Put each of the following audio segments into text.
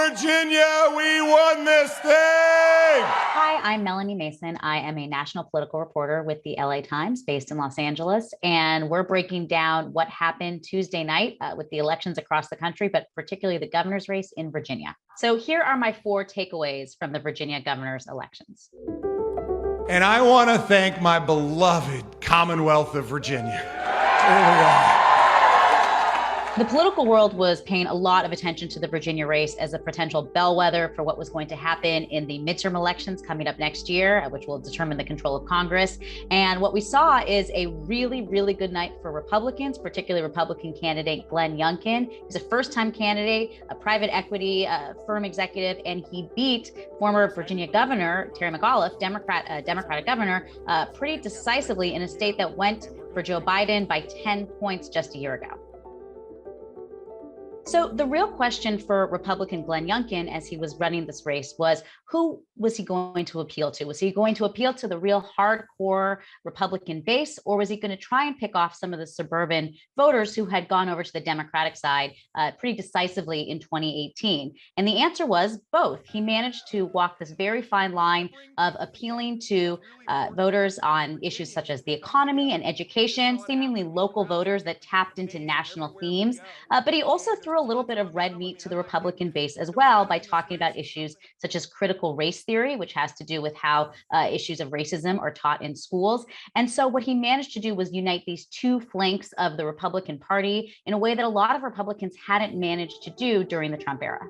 Virginia, we won this thing! Hi, I'm Melanie Mason. I am a national political reporter with the LA Times based in Los Angeles, and we're breaking down what happened Tuesday night with the elections across the country, but particularly the governor's race in Virginia. So here are my 4 takeaways from the Virginia governor's elections. And I want to thank my beloved Commonwealth of Virginia. There we are. The political world was paying a lot of attention to the Virginia race as a potential bellwether for what was going to happen in the midterm elections coming up next year, which will determine the control of Congress. And what we saw is a really, really good night for Republicans, particularly Republican candidate Glenn Youngkin. He's a first-time candidate, a private equity firm executive, and he beat former Virginia Governor Terry McAuliffe, Democratic governor, pretty decisively in a state that went for Joe Biden by 10 points just a year ago. So the real question for Republican Glenn Youngkin as he was running this race was, who was he going to appeal to? Was he going to appeal to the real hardcore Republican base, or was he going to try and pick off some of the suburban voters who had gone over to the Democratic side pretty decisively in 2018? And the answer was both. He managed to walk this very fine line of appealing to voters on issues such as the economy and education, seemingly local voters that tapped into national themes. But he also threw a little bit of red meat to the Republican base as well by talking about issues such as critical race theory, which has to do with how issues of racism are taught in schools. And so what he managed to do was unite these 2 flanks of the Republican Party in a way that a lot of Republicans hadn't managed to do during the Trump era.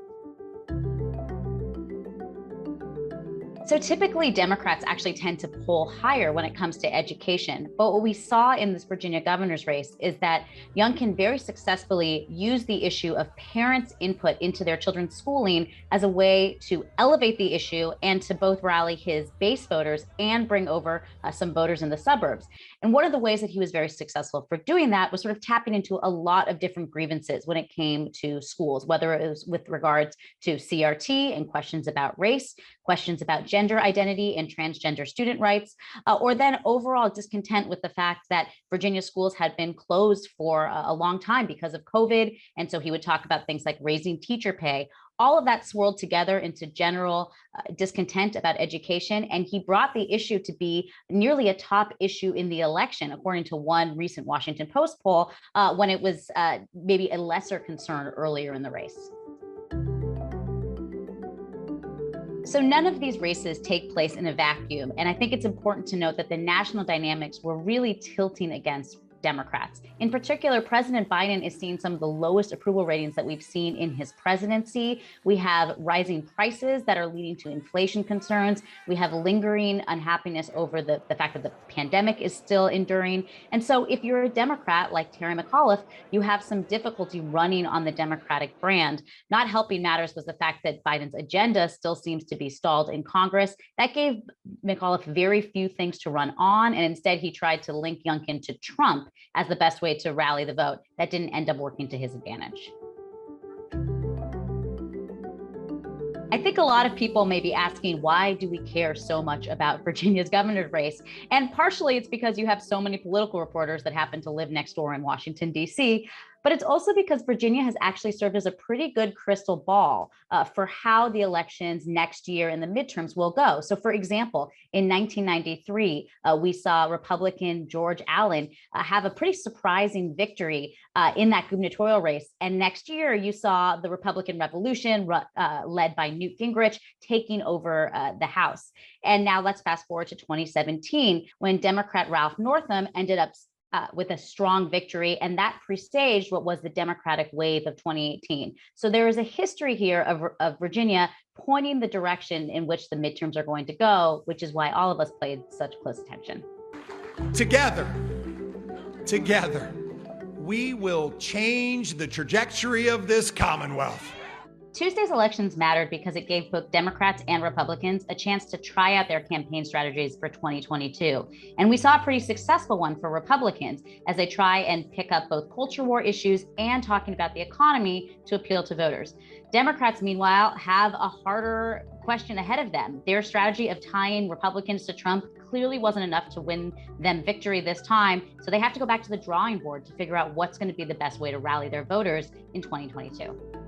So typically Democrats actually tend to poll higher when it comes to education. But what we saw in this Virginia governor's race is that Youngkin very successfully used the issue of parents' input into their children's schooling as a way to elevate the issue and to both rally his base voters and bring over some voters in the suburbs. And one of the ways that he was very successful for doing that was sort of tapping into a lot of different grievances when it came to schools, whether it was with regards to CRT and questions about race, questions about gender identity and transgender student rights, or then overall discontent with the fact that Virginia schools had been closed for a long time because of COVID. And so he would talk about things like raising teacher pay. All of that swirled together into general discontent about education. And he brought the issue to be nearly a top issue in the election, according to one recent Washington Post poll, when it was maybe a lesser concern earlier in the race. So none of these races take place in a vacuum. And I think it's important to note that the national dynamics were really tilting against Democrats. In particular, President Biden is seeing some of the lowest approval ratings that we've seen in his presidency. We have rising prices that are leading to inflation concerns. We have lingering unhappiness over the fact that the pandemic is still enduring. And so if you're a Democrat like Terry McAuliffe, you have some difficulty running on the Democratic brand. Not helping matters was the fact that Biden's agenda still seems to be stalled in Congress. That gave McAuliffe very few things to run on, and instead he tried to link Youngkin to Trump as the best way to rally the vote. That didn't end up working to his advantage. I think a lot of people may be asking, why do we care so much about Virginia's governor's race? And partially it's because you have so many political reporters that happen to live next door in Washington, D.C., but it's also because Virginia has actually served as a pretty good crystal ball for how the elections next year in the midterms will go. So for example, in 1993, we saw Republican George Allen have a pretty surprising victory in that gubernatorial race. And next year, you saw the Republican Revolution led by Newt Gingrich taking over the House. And now let's fast forward to 2017, when Democrat Ralph Northam ended up with a strong victory, and that presaged what was the Democratic wave of 2018. So there is a history here of Virginia pointing the direction in which the midterms are going to go, which is why all of us played such close attention. Together, we will change the trajectory of this Commonwealth. Tuesday's elections mattered because it gave both Democrats and Republicans a chance to try out their campaign strategies for 2022. And we saw a pretty successful one for Republicans as they try and pick up both culture war issues and talking about the economy to appeal to voters. Democrats, meanwhile, have a harder question ahead of them. Their strategy of tying Republicans to Trump clearly wasn't enough to win them victory this time. So they have to go back to the drawing board to figure out what's going to be the best way to rally their voters in 2022.